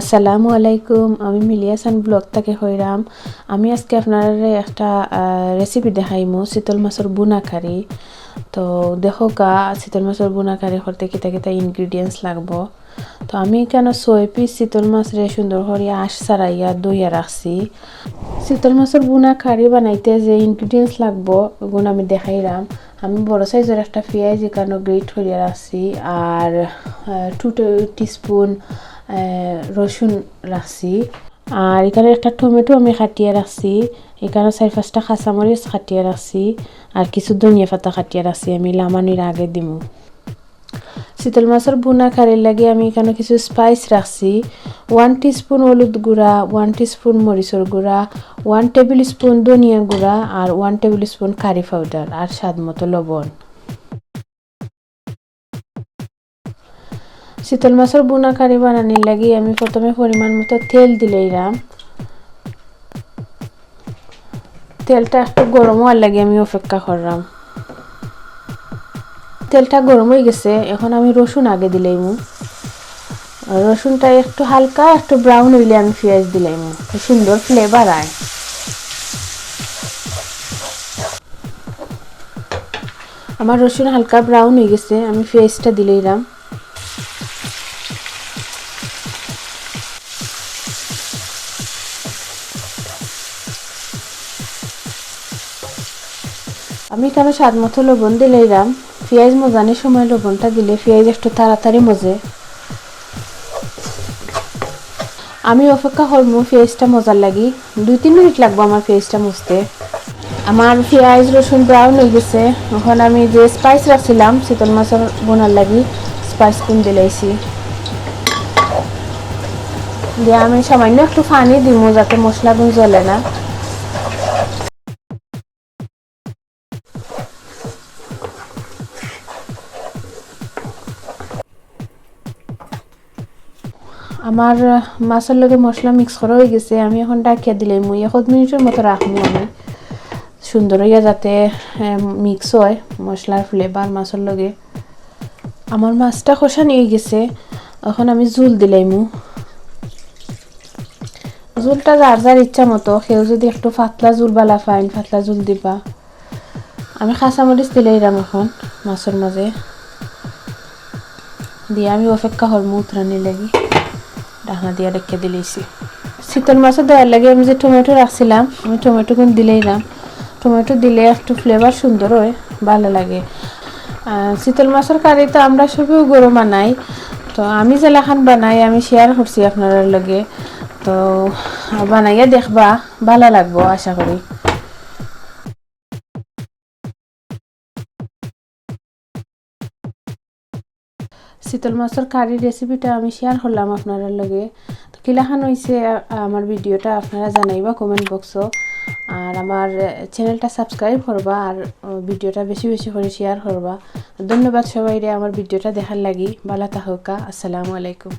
আসসালামু আলাইকুম, আমি মিলি হাসান ব্লগ থেকে হইরাম। আমি আজকে আপনার একটা রেসিপি দেখাইমু চিতল মাছের বুনা কারি। তো দেখো চিতল মাছের বুনা কারি করতে কিতা কিতা ইনগ্রিডিয়েন্টস লাগবো। তো আমি কেন 6 পিস চিতল মাছ রে সুন্দর করে আঁশ ছাড়াইয়া দইয়া রাখছি। চিতল মাছের বুনা কারি বানাইতে যে ইনগ্রিডিয়েন্টস লাগবো ওগুলো আমি দেখাইরাম। আমি বড় সাইজের একটা পেঁয়াজ এখানে গ্রেট করিয়া রাখছি, আর 2 টিস্পুন রসুন রাখছি, আর এখানে একটা টমেটো আমি কাটিয়ে রাখছি, এখানে 4-5টা কাঁচামরিচ কাটিয়ে রাখছি, আর কিছু ধনিয়া পাতা কাটিয়ে রাখছি। আমি লামানির আগে দিমু। চিতল মাছের বুনা কারির লাগে আমি এখানে কিছু স্পাইস রাখছি। 1 টিস্পুন হলুদ গুঁড়া, 1 টিস্পুন মরিচের গুঁড়া, 1 টেবিল স্পুন ধনিয়া গুঁড়া, আর 1 টেবিল স্পুন কারি পাউডার, আর স্বাদ মতো লবণ। চিতল মাছের বুনা কারি বানানোর লাগে আমি প্রথমে পরিমাণ মতো তেল দিলাম। তেলটা একটু গরম হওয়ার লাগে আমি অপেক্ষা করলাম। তেলটা গরম হয়ে গেছে, এখন আমি রসুন আগে দিলাম। রসুনটা একটু হালকা একটু ব্রাউন হইলে আমি পেঁয়াজ দিলাম, সুন্দর ফ্লেভার আয়। আমার রসুন হালকা ব্রাউন হয়ে গেছে, আমি পেঁয়াজটা দিলাম। আমি এখানে স্বাদ মতো লবণ দিলাম। পেঁয়াজ মজানোর সময় লবণটা দিলে পেঁয়াজ একটু তাড়াতাড়ি মজে। আমি অপেক্ষা করবো পেঁয়াজটা মজার লাগি, 2-3 মিনিট লাগবো আমার পেঁয়াজটা মজতে। আমার পেঁয়াজ রসুন ব্রাউন হয়ে গেছে, এখন আমি যে স্পাইস রাখছিলাম চিতল মাছের বোনার লাগি স্পাইস কিন দিলাইছি। দিয়ে আমি সামান্য একটু পানি দিব যাতে মশলাগুলো জ্বলে না। আমার মাছের লগে মশলা মিক্স করা হয়ে গেছে, আমি এখন ডাকিয়া দিলাম। 1 মিনিটের মতো রাখবো আমি, সুন্দর হইয়া যাতে মিক্স হয় মশলার ফ্লেভার মাছের লগে। আমার মাছটা কষানো হয়ে গেছে, এখন আমি ঝোল দিলাম। ঝোলটা যার যার ইচ্ছা মতো, কেউ যদি একটু পাতলা ঝোল বালা ফাইন পাতলা ঝোল দিবা। আমি কাঁচামরিচ দিলাম এখন মাছের মাঝে দিয়ে আমি অপেক্ষা করবো উতরানির লাগি। ঢাকনা দিয়ে রেখে দিলেছি। চিতল মাছও দেওয়ার লাগে আমি যে টমেটো রাখছিলাম আমি টমেটো গুণ দিলাম। টমেটো দিলে একটু ফ্লেভার সুন্দর হয়, ভালো লাগে। চিতল মাছের কারি তো আমরা সবই গরম বানাই, তো আমি যেলাখান বানাই আমি শেয়ার করছি আপনার লগে। তো বানাইয়া দেখবা, ভালো লাগবো আশা করি। চিতল মাছের কারির রেসিপিটা আমি শেয়ার করলাম আপনার লগে। তো কিলাখান হয়েছে আমার ভিডিওটা আপনারা জানাইবা কমেন্ট বক্সও, আর আমার চ্যানেলটা সাবস্ক্রাইব করবা, আর ভিডিওটা বেশি বেশি করে শেয়ার করবা। ধন্যবাদ সবাইরে আমার ভিডিওটা দেখার লাগি। ভালো থাকুকা। আসসালামু আলাইকুম।